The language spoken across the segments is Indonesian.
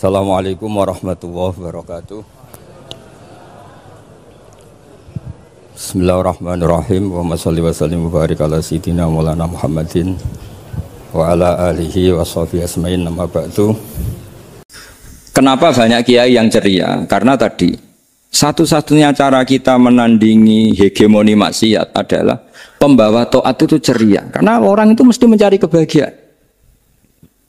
Assalamualaikum warahmatullahi wabarakatuh. Bismillahirrahmanirrahim. Wa sholli wa sallim wa barik ala sayyidina Maulana Muhammadin wa ala alihi wa sahbihi asma'in, amma ba'du. Kenapa banyak kiai yang ceria? Karena tadi satu-satunya cara kita menandingi hegemoni maksiat adalah pembawa taat itu ceria. Karena orang itu mesti mencari kebahagiaan.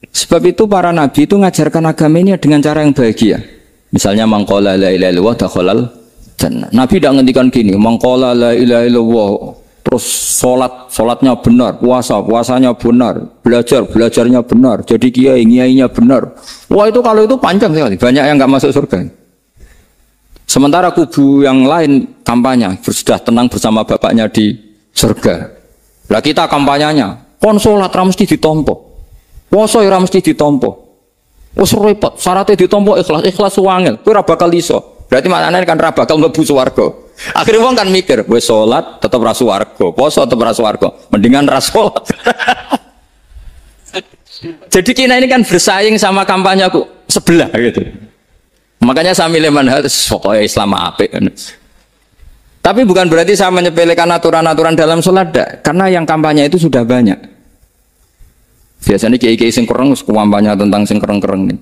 Sebab itu para nabi itu mengajarkan agama ini dengan cara yang bahagia. Misalnya mangqala la ilaha illallah dakhalal jannah. Nabi tidak ngendikan gini, mangqala la ilaha illallah terus salatnya benar, puasanya benar, belajarnya benar, jadi kiainya benar. Wah, itu kalau itu panjang sekali, banyak yang enggak masuk surga. Sementara kubu yang lain kampanye sudah tenang bersama bapaknya di surga. Lah kita kampanyenya kon salat ra mesti ditampa. Puasa ora mesti ditampa. Wis repot, syaratnya ditampa ikhlas wangel. Kowe ora bakal iso. Berarti maknane kan ora bakal mlebu swarga. Akhire wong kan mikir, wis salat tetep ra swarga, puasa tetep ra swarga. Mendingan ra salat. Jadi kita ini kan bersaing sama kampanye aku sebelah gitu. Makanya saya milih manhaj pokoknya Islam apik. Tapi bukan berarti saya menyepelekan aturan-aturan dalam salat, karena yang kampanye itu sudah banyak. Biasanya kiai-kiai sing kereng kampanye tentang sing kereng-kereng nih.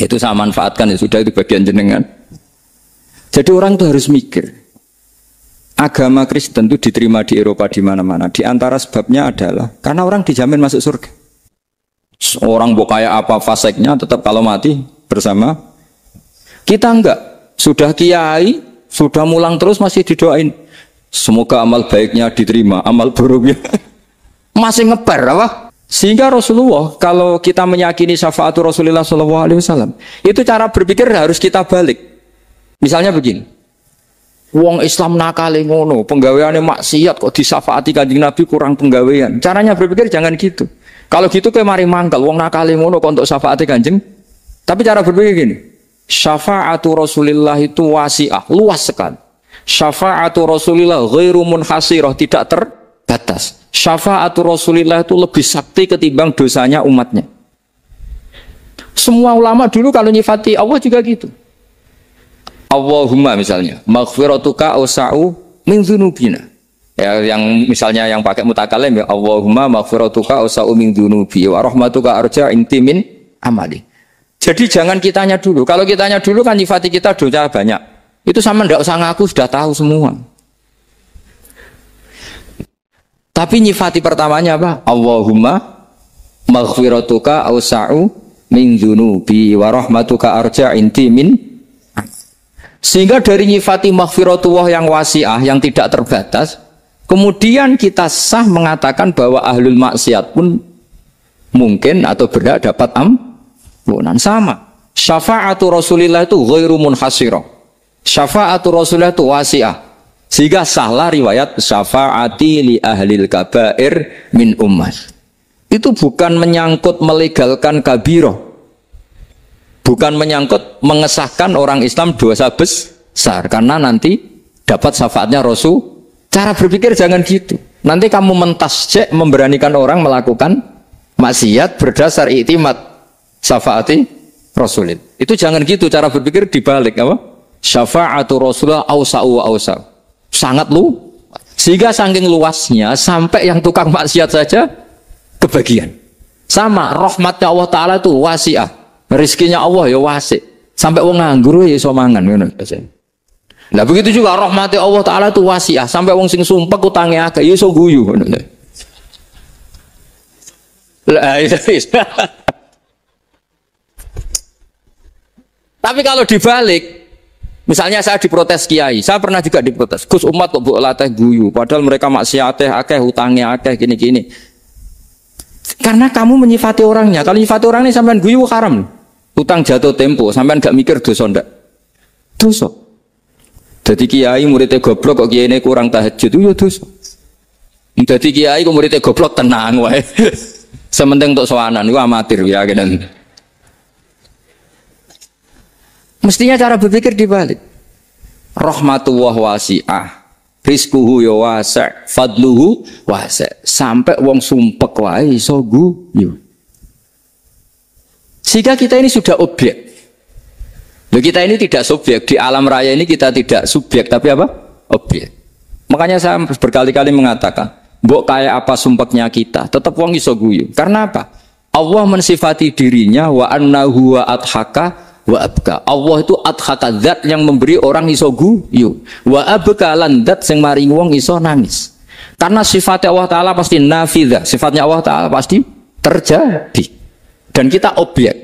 Itu saya manfaatkan, ya sudah, itu bagian jenengan. Jadi orang itu harus mikir. Agama Kristen itu diterima di Eropa di mana-mana. Di antara sebabnya adalah karena orang dijamin masuk surga. Orang mau kayak apa faseknya tetap kalau mati bersama. Kita enggak. Sudah kiai, sudah mulang terus masih didoain. Semoga amal baiknya diterima, amal buruknya masih ngebar apa? Sehingga Rasulullah, kalau kita meyakini syafaatu Rasulullah SAW, itu cara berpikir harus kita balik. Misalnya begini, wong Islam nakale ngono, penggaweane maksiat kok disyafaati Kanjeng Nabi kurang penggawean. Caranya berpikir jangan gitu. Kalau gitu kayak mari mangkal, wong nakale ngono kok untuk syafaati Kanjeng. Tapi cara berpikir gini, syafaatu Rasulullah itu wasi'ah, luas sekali. Syafaatu Rasulullah ghairu munhasirah, tidak terbatas. Syafaatu Rasulillah itu lebih sakti ketimbang dosanya umatnya. Semua ulama dulu kalau nyifati Allah juga gitu. Allahumma misalnya, maghfiratuka awsa'u min dzunubina. Ya, yang misalnya yang pakai mutakalim ya, Allahumma maghfiratuka awsa'u min dzunubi wa rahmatuka arja inti min amali. Jadi jangan kitanya dulu. Kalau kitanya dulu kan nyifati kita dosa banyak. Itu sama ndak usah ngaku, sudah tahu semua. Tapi nyifati pertamanya apa? Allahumma maghfiratuka awsa'u min dzunubi wa rahmatuka arja inti min. Sehingga dari nyifati maghfiratullah yang wasi'ah, yang tidak terbatas, kemudian kita sah mengatakan bahwa ahlul maksiat pun mungkin atau berhak dapat ampunan. Sama. Syafa'atu Rasulillah itu ghairu munhasirah. Syafa'atu Rasulillah itu wasi'ah. Sehingga sahlah riwayat syafa'ati li ahlil kabair min ummah. Itu bukan menyangkut melegalkan kabiroh, bukan menyangkut mengesahkan orang Islam dosa besar, karena nanti dapat syafaatnya Rasul. Cara berpikir jangan gitu. Nanti kamu mentasjek, memberanikan orang melakukan maksiat berdasar iktimat syafa'ati Rasulillah. Itu jangan gitu, cara berpikir dibalik apa? Syafa'atu Rasulullah awsa'u wa awsa'u. Sangat sehingga saking luasnya sampai yang tukang maksiat saja kebagian. Sama rahmatnya Allah Ta'ala itu wasi'ah, rizkinya Allah ya wasi', sampai wong nganggur ya iso mangan. Nah begitu juga rahmatnya Allah Ta'ala itu wasi'ah, sampai wong sing sumpek utangnya akeh ya iso guyu. Tapi kalau dibalik, misalnya saya diprotes kiai, saya pernah juga diprotes. Gus, umat kok mbok latih guyu, padahal mereka maksiate akeh, hutangnya akeh, gini-gini. Karena kamu menyifati orangnya. Kalau menyifati orang ini sampean guyu haram. Hutang jatuh tempo, sampean gak mikir dosa ndak? Dosa. Jadi kiai muridnya goblok kok kiai ini kurang tahajud, itu dosa. Jadi kiai kok muridnya goblok tenang wae. Sementing untuk sowanan, itu amatir ya kan. Mestinya cara berpikir dibalik. Rahmatullah wasi'ah, rizkuhu ya wasi', fadluhu wasi'. Sampai wong sumpek wae iso guyu. Sehingga kita ini sudah objek. Loh, kita ini tidak subjek, di alam raya ini kita tidak subjek, tapi apa? Objek. Makanya saya berkali-kali mengatakan, mbok kayak apa sumpeknya kita, tetap wong iso guyu. Karena apa? Allah mensifati dirinya wa annahu wa adhaka wa abka. Allah itu adhaka, zat yang memberi orang iso guyu. Wa abka lan zat sing maringi wong iso nangis. Karena sifatnya Allah Ta'ala pasti nafidah, sifatnya Allah Ta'ala pasti terjadi. Dan kita objek.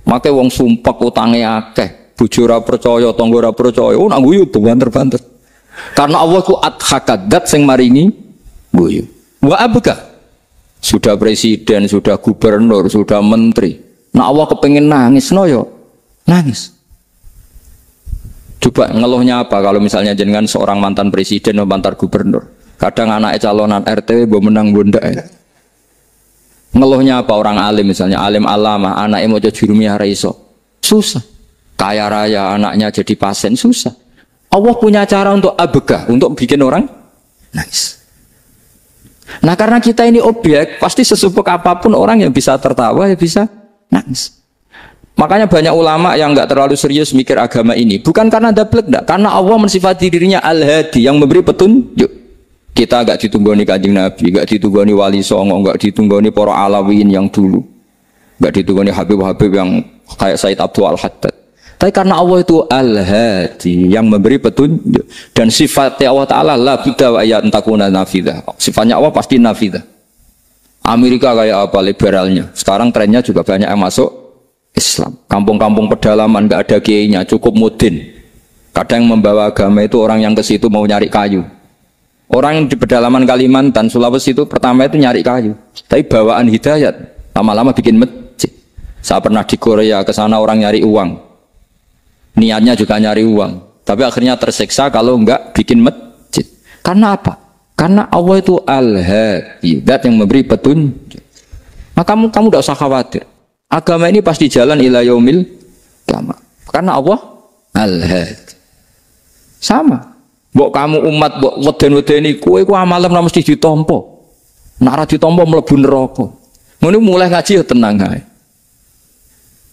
Makanya wong sumpek utangnya akeh, bojo ora percaya, tangga ora percaya, nak guyu banter-banter. Karena Allah ku adhakadat sing maringi guyu. Wa abka. Sudah presiden, sudah gubernur, sudah menteri. Nah Allah kepengen nangis, no yo nangis. Coba ngeluhnya apa kalau misalnya jenengan seorang mantan presiden atau mantan gubernur. Kadang anaknya calonan RT bo menang bunda. Ngeluhnya apa orang alim misalnya, alim alama, anaknya mau jadi jurumiah raiso. Susah. Kaya raya anaknya jadi pasien, susah. Allah punya cara untuk abegah, untuk bikin orang nangis. Nah karena kita ini objek, pasti sesupuk apapun orang yang bisa tertawa, ya bisa nangis. Makanya banyak ulama yang nggak terlalu serius mikir agama ini. Bukan karena dablek, enggak. Karena Allah mensifati dirinya Al-Hadi, yang memberi petunjuk. Kita nggak ditunggoni Kanjeng Nabi, nggak ditunggoni Wali Songo, nggak ditunggoni para Alawiyin yang dulu, nggak ditunggoni Habib-Habib yang kayak Said Abdul Al-Haddad. Tapi karena Allah itu Al-Hadi, yang memberi petunjuk, dan sifatnya Allah Ta'ala la budda wa ayat takuna nafidah. Sifatnya Allah pasti nafidah. Amerika kayak apa liberalnya, sekarang trennya juga banyak yang masuk Islam. Kampung-kampung pedalaman nggak ada kiainya, cukup mudin. Kadang yang membawa agama itu orang yang ke situ mau nyari kayu. Orang yang di pedalaman Kalimantan, Sulawesi itu pertama itu nyari kayu, tapi bawaan hidayat, lama-lama bikin masjid. Saya pernah di Korea, ke sana orang nyari uang. Niatnya juga nyari uang, tapi akhirnya tersiksa kalau enggak bikin masjid. Karena apa? Karena Allah itu Al-Hadi, zat yang memberi petunjuk. Maka kamu tidak usah khawatir. Agama ini pasti jalan ila yaumil qiyamah. Karena Allah Al-Hadi. Sama. Mbok kamu umat mbok weden-wedeni kowe ku amalan ora mesti ditampa. Nek ora ditampa mlebu neraka. Ngono mulai ngaji ya tenang ae.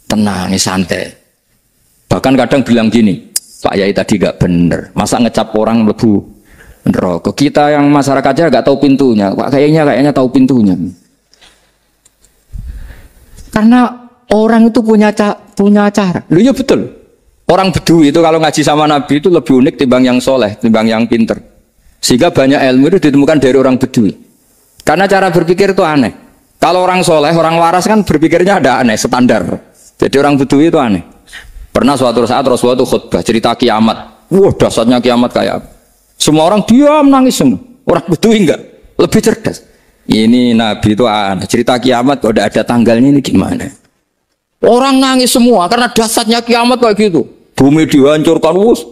Tenang, santai. Bahkan kadang bilang gini, Pak Yai tadi gak bener, masa ngecap orang lebu neraka. Kita yang masyarakatnya gak tahu pintunya, Pak kayaknya tahu pintunya. Karena orang itu punya cara. Loh ya betul. Orang Bedui itu kalau ngaji sama Nabi itu lebih unik timbang yang soleh, timbang yang pinter. Sehingga banyak ilmu itu ditemukan dari orang Bedui. Karena cara berpikir itu aneh. Kalau orang soleh, orang waras kan berpikirnya ada aneh, standar. Jadi orang Bedui itu aneh. Pernah suatu saat Rasulullah itu khutbah cerita kiamat. Wah dasarnya kiamat kayak apa? Semua orang diam nangis semua. Orang Bedui enggak, lebih cerdas. Ini Nabi itu aneh. Cerita kiamat kalau ada tanggalnya ini gimana? Orang nangis semua karena dasarnya kiamat kayak gitu. Bumi dihancurkan wus.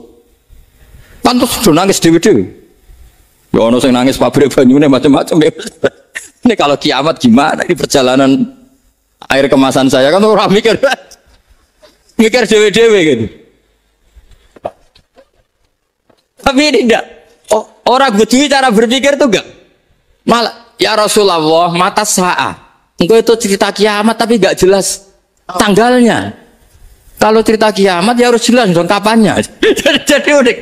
Pantas sudah nangis dewi-dewi. Ya ono sing nangis pabrik banyune macam-macam. Ini kalau kiamat gimana? Ini perjalanan air kemasan saya kan orang mikir. Mikir dewe-dewe gitu. Tapi ini enggak. Orang Bedui cara berpikir itu enggak. Malah, ya Rasulullah, mata sa'ah. Engkau itu cerita kiamat tapi enggak jelas tanggalnya. Kalau cerita kiamat ya harus jelas dong kapannya. Jadi unik.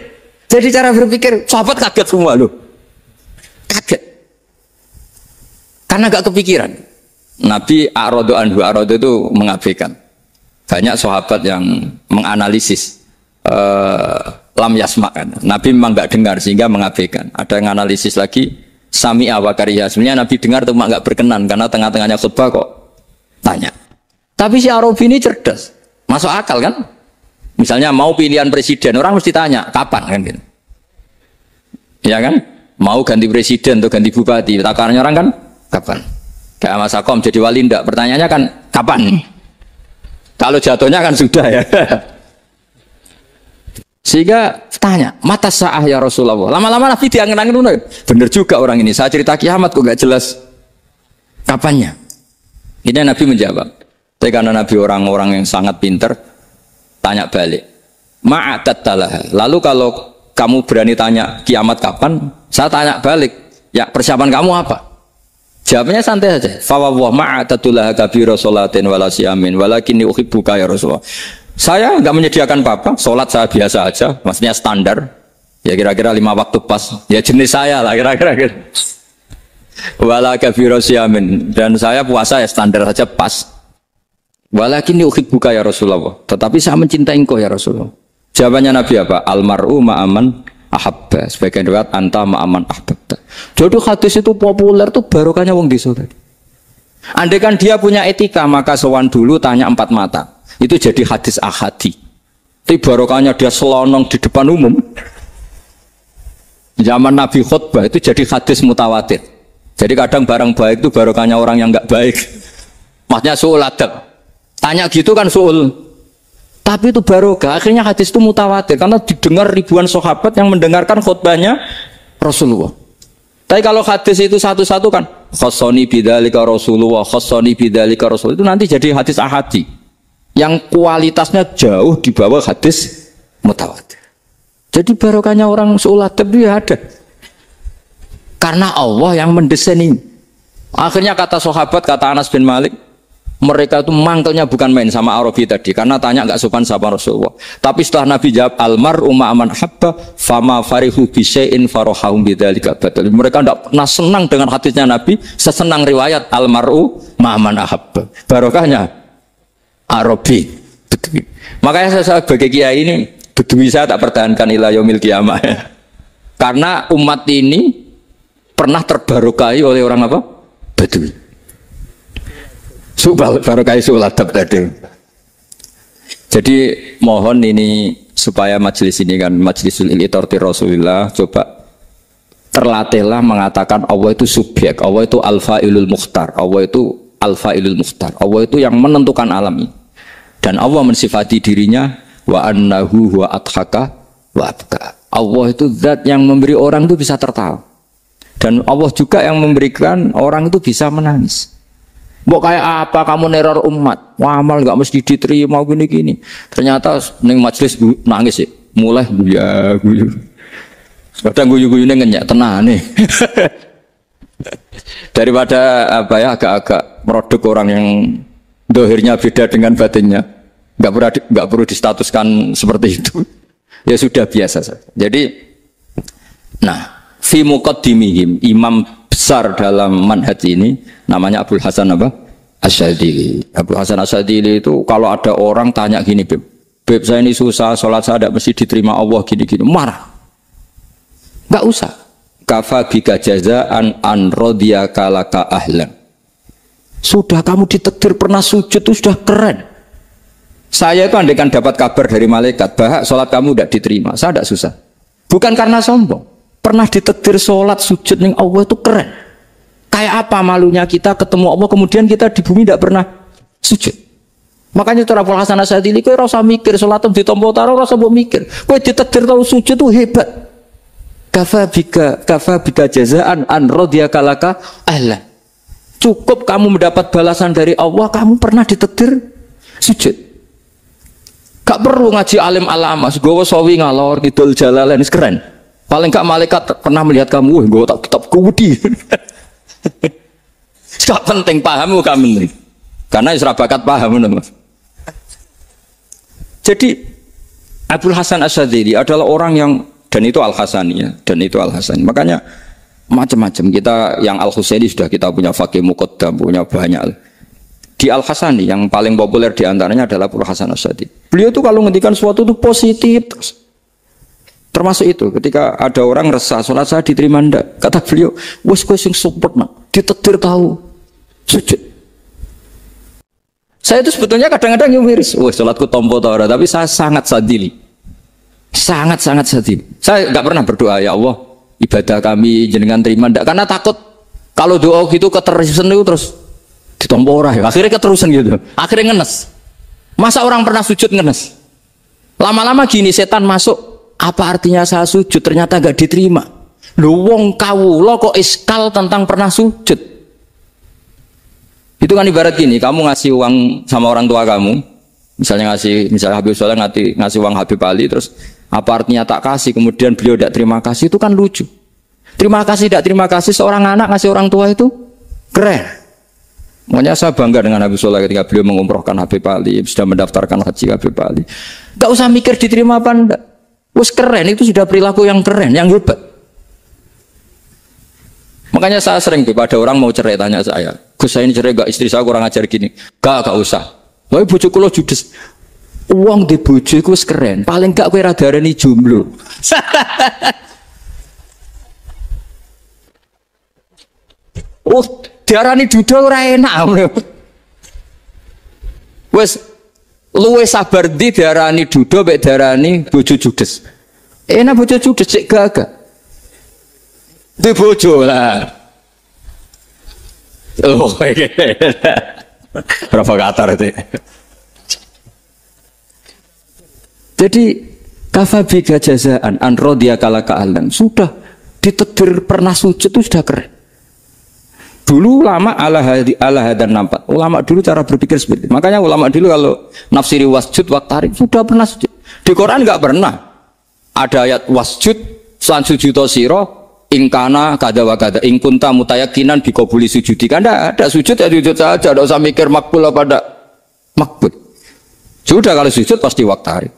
Jadi cara berpikir, sahabat kaget semua loh. Kaget. Karena enggak kepikiran. Nabi A'radu anhu, A'radu itu mengabaikan. Banyak sahabat yang menganalisis lam yasma kan. Nabi memang nggak dengar sehingga mengabaikan. Ada yang analisis lagi sami'a wa kariha. Sebenarnya Nabi dengar cuma nggak berkenan karena tengah-tengahnya khutbah kok tanya. Tapi si Arabi ini cerdas, masuk akal kan? Misalnya mau pilihan presiden, orang mesti tanya kapan kan gitu. Ya kan? Mau ganti presiden atau ganti bupati, takarannya orang kan kapan? Kayak Mas Akom jadi wali ndak? Pertanyaannya kan kapan? Kalau jatuhnya kan sudah ya. Sehingga tanya, mata sa'ah ya Rasulullah. Lama-lama Nabi diangen-angen, bener juga orang ini. Saya cerita kiamat kok gak jelas kapannya. Ini Nabi menjawab. Tapi karena Nabi orang-orang yang sangat pinter, tanya balik. Ma'atattalah. Lalu kalau kamu berani tanya kiamat kapan, saya tanya balik. Ya persiapan kamu apa? Jawabnya santai saja. Fa wa ma'atatullaha kabira sholatin wala siyamin walakinni uhibbuka ya Rasulullah. Saya nggak menyediakan apa-apa, sholat saya biasa aja, maksudnya standar. Ya kira-kira 5 waktu pas. Ya jenis saya lah kira-kira. Wala kafiru siyamin, dan saya puasa ya standar saja pas. Walakin uhibbuka ya Rasulullah. Tetapi saya mencintai engkau ya Rasulullah. Jawabannya Nabi apa? Almar'u ma'aman ahabba. Sebagian riwayat anta ma'aman ahbabta. Jadi hadis itu populer tuh barokahnya wong desa tadi. Andai kan dia punya etika, maka sowan dulu tanya 4 mata. Itu jadi hadis ahadi. Tapi barokahnya dia selonong di depan umum. Zaman Nabi khutbah itu jadi hadis mutawatir. Jadi kadang barang baik itu barokahnya orang yang enggak baik. Maksudnya su'ul adab. Tanya gitu kan su'ul. Tapi itu barokah. Akhirnya hadis itu mutawatir karena didengar ribuan sahabat yang mendengarkan khutbahnya Rasulullah. Tapi kalau hadis itu satu-satu kan khassani bidzalika Rasulullah, khassani bidzalika Rasul, itu nanti jadi hadis ahadi yang kualitasnya jauh di bawah hadis mutawatir. Jadi barokahnya orang su'ul adab itu ya ada. Karena Allah yang mendesain ini. Akhirnya kata sahabat, kata Anas bin Malik, mereka itu mangkelnya bukan main sama Arabi tadi, karena tanya nggak sopan sama Rasulullah. Tapi setelah Nabi jawab almar'u ma'aman habba fama farihu bisyai'in farahahum bidzalika batal. Mereka tidak pernah senang dengan hadisnya Nabi sesenang riwayat almar'u ma'aman habba. Barokahnya Arabi. Makanya saya sebagai kiai ini Bedui saya tak pertahankan ila yaumil qiyamah ya. Karena umat ini pernah terbarokai oleh orang apa? Bedui. Barokai suladab tadi. Jadi mohon ini supaya majelis ini kan majlisul iltorti Rasulullah, coba terlatihlah mengatakan Allah itu subjek, Allah itu al-fa'ilul mukhtar, Allah itu al-fa'ilul mukhtar, Allah itu yang menentukan alam ini. Dan Allah mensifati dirinya wa annahu huwa adhaka wa abka. Allah itu zat yang memberi orang itu bisa tertawa. Dan Allah juga yang memberikan orang itu bisa menangis. Mbok kayak apa kamu neror umat? Wah, amal enggak mesti diterima gini-gini. Ternyata ning majelis nangis ya. Mulai guyu. Kadang guyu-guyune ngenyek tenane. Daripada apa ya agak-agak merodok orang yang dohirnya beda dengan batinnya. Enggak perlu distatuskan seperti itu. Ya sudah biasa saja. Jadi nah, fi muqaddimihim, imam besar dalam manhaj ini namanya Abul Hasan apa? Asyadzili. Abul Hasan Asyadzili itu kalau ada orang tanya gini, Beb saya ini susah, sholat saya tidak mesti diterima Allah gini-gini, marah. Enggak usah. Kafa bika jazaan an radiyaka laka ahlan. Sudah kamu ditakdir pernah sujud itu sudah keren. Saya itu andaikan dapat kabar dari malaikat bahwa sholat kamu tidak diterima, saya tidak susah. Bukan karena sombong. Pernah ditakdir sholat sujud ning Allah itu keren. Kayak apa malunya kita ketemu Allah kemudian kita di bumi tidak pernah sujud. Makanya cara Abul Hasan Asyadzili kowe ora usah mikir sholat ditampa utara, ora usah mbok mikir. Kowe ditakdir tau sujud itu hebat. Kafa bika jazaan an radiyaka laka ahlan. Cukup kamu mendapat balasan dari Allah, kamu pernah ditakdir sujud. Gak perlu ngaji alim alamas, gowo sawi ngalor ngidul jalalain keren. Paling gak malaikat pernah melihat kamu, gowo tak kitab kudi. Gak penting paham kamu nih. Karena isra bakat paham Mas. Jadi Abul Hasan Asyadzili adalah orang yang, dan itu Al-Hasani ya, dan itu Al-Hasani. Makanya macam-macam kita yang Al-Husaini sudah kita punya Faqih Muqaddam, punya banyak. Di Al-Hasani yang paling populer diantaranya adalah Abul Hasan Asyadzili. Beliau itu kalau ngendikan sesuatu itu positif terus. Termasuk itu ketika ada orang resah sholat saya diterima ndak, kata beliau, wes kowe sing support nak, ditakdir tahu sujud. Saya itu sebetulnya kadang-kadang miris, wes sholatku tompo ta ora, tapi saya sangat sadili. Sangat-sangat sadili. Saya enggak pernah berdoa ya Allah, ibadah kami jenengan terima ndak, karena takut kalau doa gitu keterusan itu terus ditompo ora ya. Akhirnya keterusan gitu. Akhirnya ngenes. Masa orang pernah sujud ngenes? Lama-lama gini setan masuk, apa artinya saya sujud ternyata gak diterima. Lu wong kawula kok iskal tentang pernah sujud. Itu kan ibarat gini, kamu ngasih uang sama orang tua kamu, misalnya Habib Soleh ngasih uang Habib Ali, terus apa artinya tak kasih, kemudian beliau tidak terima kasih, itu kan lucu. Terima kasih tidak terima kasih, seorang anak ngasih orang tua itu keren. Makanya saya bangga dengan Habib Soleh ketika beliau mengumrohkan Habib Ali, sudah mendaftarkan haji Habib Ali. Gak usah mikir diterima apa enggak. Wes keren, itu sudah perilaku yang keren, yang hebat. Makanya saya sering pada orang mau cerai tanya saya, Gus saya ini cerai gak, istri saya kurang ajar gini. Gak usah. Wah bojo kula judes. Uang di bojo iku wis keren, paling gak kowe ra darani jomblo. Oh, diarani duda ora enak. Wes luwe sabar di diarani duda mek diarani bojo judes. Enak bojo judes cek gagah. Di bojo lah. Oh, provokator itu. Jadi kafabiga jazaan an rodiya kala ka'alan. Sudah ditedir pernah sujud itu sudah keren. Dulu ulama ala hadan nampak. Ulama dulu cara berpikir seperti itu. Makanya ulama dulu kalau nafsiri wasjud waktarik sudah pernah sujud. Di Quran enggak pernah ada ayat wasjud san sujudo siro ingkana kada wa kada ingkunta mutayakinan bikobuli sujudi. Kan ada sujud ya sujud saja, tidak usah mikir makbul apa tidak makbul. Sudah kalau sujud pasti waktarik.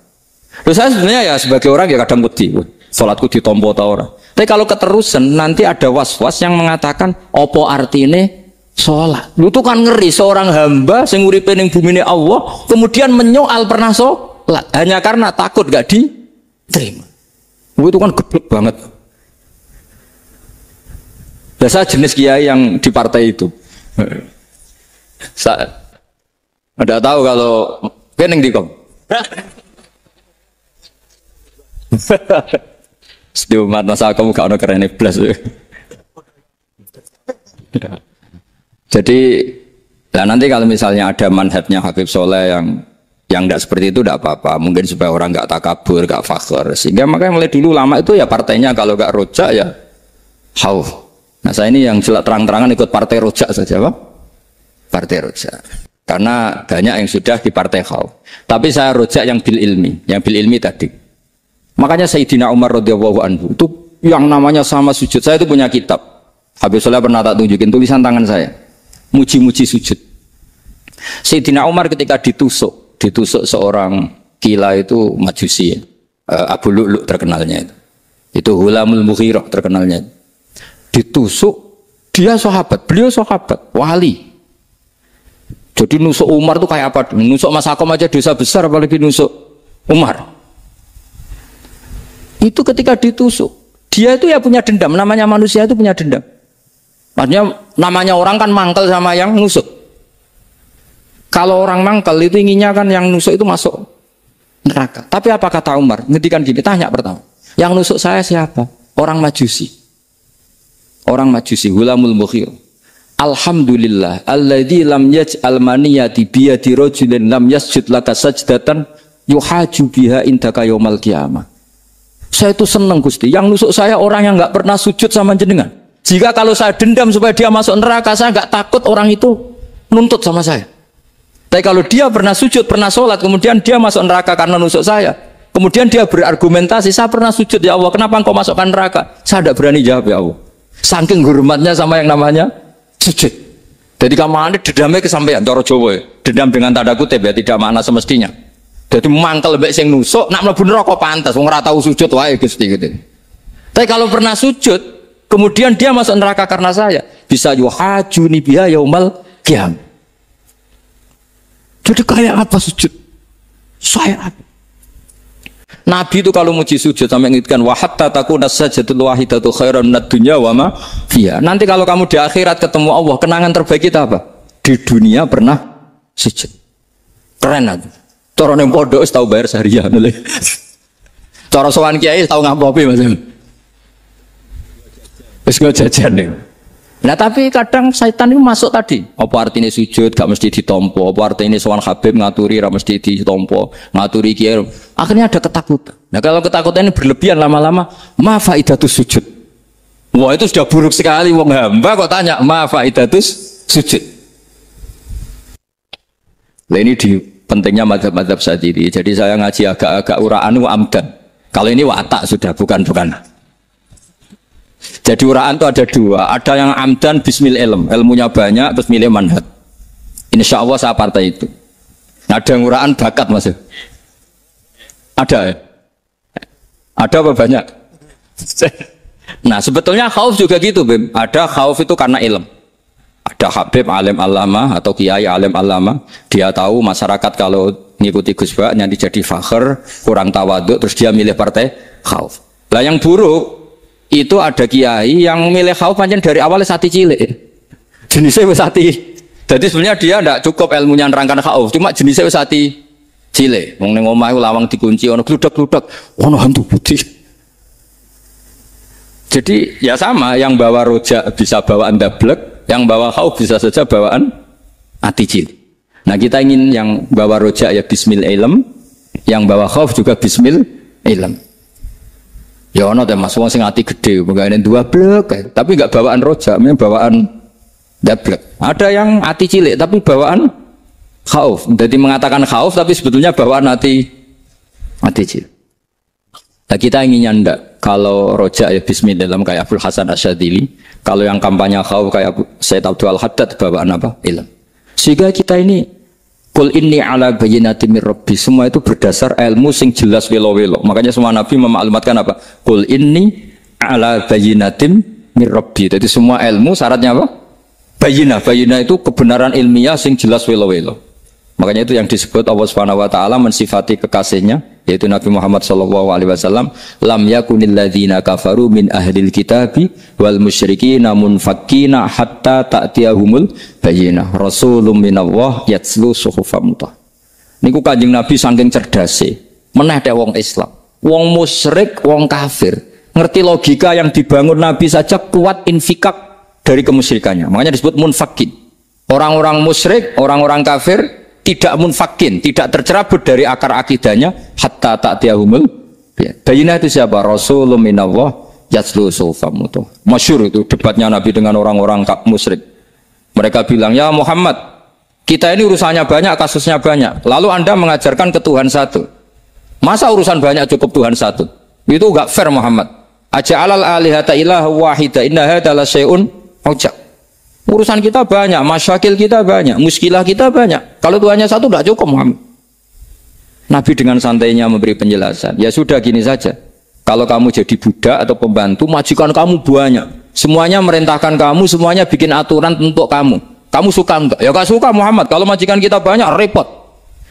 Terus saya sebenarnya ya sebagai orang ya kadang wedi, sholatku ditompo atau orang. Tapi kalau keterusan nanti ada was-was yang mengatakan opo artine sholat. Lu tuh kan ngeri seorang hamba sing uripe ning bumine Allah kemudian menyoal pernah sholat hanya karena takut gak diterima. Itu kan geblek banget. Saya jenis kiai yang di partai itu. Saya ada tahu kalau kening dikom. Setiap umat masa kamu gak ada keren plus. Jadi, nah nanti kalau misalnya ada manhajnya Habib Soleh yang tidak seperti itu tidak apa-apa. Mungkin supaya orang nggak takabur, nggak fakhr. Sehingga makanya mulai dulu lama itu ya partainya kalau nggak rojak ya hauf. Nah saya ini yang jelas terang-terangan ikut partai rojak saja, Pak. Partai rojak. Karena banyak yang sudah di partai hauf. Tapi saya rojak yang bil ilmi tadi. Makanya Sayyidina Umar radhiyallahu anhu itu yang namanya sama sujud. Saya itu punya kitab. Habib Soleh pernah tak tunjukin tulisan tangan saya. Muji-muji sujud. Sayyidina Umar ketika ditusuk seorang gila itu Majusi, Abu Lu'lu' terkenalnya itu. Itu Hulamul Mughirah terkenalnya. Ditusuk, dia sahabat, beliau sahabat, wali. Jadi nusuk Umar itu kayak apa? Nusuk Mas Hakom aja dosa besar, apalagi nusuk Umar. Itu ketika ditusuk, dia itu ya punya dendam. Namanya manusia itu punya dendam. Maksudnya namanya orang kan mangkel sama yang nusuk. Kalau orang mangkel itu inginnya kan yang nusuk itu masuk neraka. Tapi apa kata Umar? Ngendikan gini, tanya pertama. Yang nusuk saya siapa? Orang Majusi. Orang Majusi, Hulamul Mughirah. Alhamdulillah, alladzi lam yaj'al maniyati biyadi rajulin lam yasjud laka sajdatan yuhaju biha indaka yaumal qiyamah. Saya itu senang Gusti, yang nusuk saya orang yang nggak pernah sujud sama jenengan. Jika kalau saya dendam supaya dia masuk neraka, saya nggak takut orang itu nuntut sama saya. Tapi kalau dia pernah sujud, pernah sholat, kemudian dia masuk neraka karena nusuk saya, kemudian dia berargumentasi, saya pernah sujud ya Allah, kenapa engkau masukkan neraka? Saya tidak berani jawab ya Allah. Saking hormatnya sama yang namanya sujud. Jadi kamu dendamnya kesampaian, cara Jawa, dendam dengan tanda kutip ya, tidak makna semestinya. Jadi mangkel mbek sing nusuk, nak mlebu neraka pantas, wong ora tau sujud wae Gusti gitu. Tapi kalau pernah sujud, kemudian dia masuk neraka karena saya, bisa yuhajuni biha yaumal qiyam. Jadi kayak apa sujud? Saya apa? Nabi itu kalau muji sujud sampai ngingetkan wa hatta takuna sajdatul wahidatu khairan minad dunya wa ma fiha. Nanti kalau kamu di akhirat ketemu Allah, kenangan terbaik kita apa? Di dunia pernah sujud. Keren aja. Cara ning pondok wis tau bayar seharian lho. Cara sowan kiai tau ngapopi Mas. Wis go jajan nih. Nah tapi kadang setan itu masuk tadi. Apa artinya sujud gak mesti ditompo, apa artinya sowan Habib ngaturi ra mesti ditompo, ngaturi kiai. Akhirnya ada ketakutan. Nah kalau ketakutan ini berlebihan lama-lama, ma faidatus sujud. Wah itu sudah buruk sekali wong hamba kok tanya ma faidatus sujud. Nah ini di pentingnya mazhab-mazhab Syadzili. Jadi saya ngaji agak-agak uraan wa amdan. Kalau ini watak sudah bukan. Jadi uraan itu ada dua. Ada yang amdan bismil ilm, ilmunya banyak terus milih manhaj. Insya Allah saya partai itu. Ada nguraan bakat mas? Ada ya? Ada apa banyak? Nah sebetulnya khauf juga gitu Bim. Ada khauf itu karena ilm. Ada Habib alim alama atau kiai alim alama, dia tahu masyarakat kalau ngikuti Gus Bak nanti jadi fakhr, kurang tawaduk, terus dia milih partai khauf. Lah yang buruk itu ada kiai yang milih khauf pancen dari awal sati cilik. Jenisnya wis hati. Jadi sebenarnya dia tidak cukup ilmunya nerangkan khauf, cuma jenisnya wis hati cilik. Wong ning omah lawang dikunci, ono gludak-gludak, ono hantu putih. Jadi ya sama, yang bawa rojak bisa bawaan dablek, yang bawa khauf bisa saja bawaan hati cilik. Nah kita ingin yang bawa rojak ya bismil ilm, yang bawa khauf juga bismil ilm. Ya ono teh Mas wong sing ati gede, pegawene dua blek, tapi enggak bawaan rojak, bawaan dablek. Ada yang hati cilik tapi bawaan khauf. Jadi mengatakan khauf tapi sebetulnya bawaan hati cilik. Nah kita inginnya ndak. Kalau rojak ya bismillah kayak Abdul Hasan Asyadili, kalau yang kampanye khauf kayak Said Abdul Haddad bawaan apa? Ilm. Sehingga kita ini kul inni ala bayyinatin mir rabbi, semua itu berdasar ilmu sing jelas welo-welo. Makanya semua nabi memaklumatkan apa? Kul inni ala bayyinatin mir rabbi. Jadi semua ilmu syaratnya apa? Bayyinah itu kebenaran ilmiah sing jelas welo-welo. Makanya itu yang disebut Allah Subhanahu wa taala mensifati kekasihnya yaitu Nabi Muhammad sallallahu alaihi wasallam, lam yakunil ladzina kafaru min ahlil kitabi wal musyrikina munfakkina hatta ta'tiyahumul bayyinah rasulun minallah yatslu suhufam mutahharah. Niku Kanjeng Nabi saking cerdase meneh teh wong Islam, wong musyrik, wong kafir ngerti logika yang dibangun Nabi saja kuat infikak dari kemusyrikannya. Makanya disebut munfakin. Orang-orang musyrik, orang-orang kafir tidak munfakin, tidak tercerabut dari akar akidahnya hatta ta'tiyahumul bayyinah. Itu siapa? Rasulun minallah yatslu suhufam mutahharah. Masyhur itu debatnya Nabi dengan orang-orang musyrik. Mereka bilang, "Ya Muhammad, kita ini urusannya banyak, kasusnya banyak. Lalu Anda mengajarkan ke Tuhan satu. Masa urusan banyak cukup Tuhan satu? Itu enggak fair Muhammad. Aja'alal alihata ilaha wahida inna hadza la syai'un ujab." Urusan kita banyak, masyakil kita banyak, muskilah kita banyak. Kalau Tuhannya satu tidak cukup Muhammad. Nabi dengan santainya memberi penjelasan. Ya sudah gini saja. Kalau kamu jadi budak atau pembantu, majikan kamu banyak. Semuanya merintahkan kamu, semuanya bikin aturan untuk kamu. Kamu suka enggak? Ya enggak suka Muhammad. Kalau majikan kita banyak repot.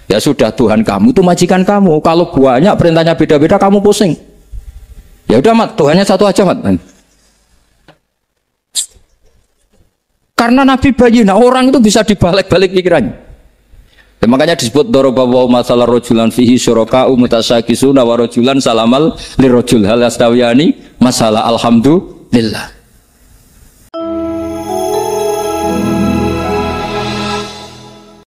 Ya sudah Tuhan kamu itu majikan kamu. Kalau banyak perintahnya beda-beda kamu pusing. Ya udah Mat, Tuhannya satu aja Mat. Karena Nabi bayyinah, orang itu bisa dibalik-balik pikirannya. Dan makanya disebut daraballahu masalah rajulan fihi syuraka'u mutasyakisuna wa rajulan salamal lirajul hal yastawiyani masalah alhamdulillah.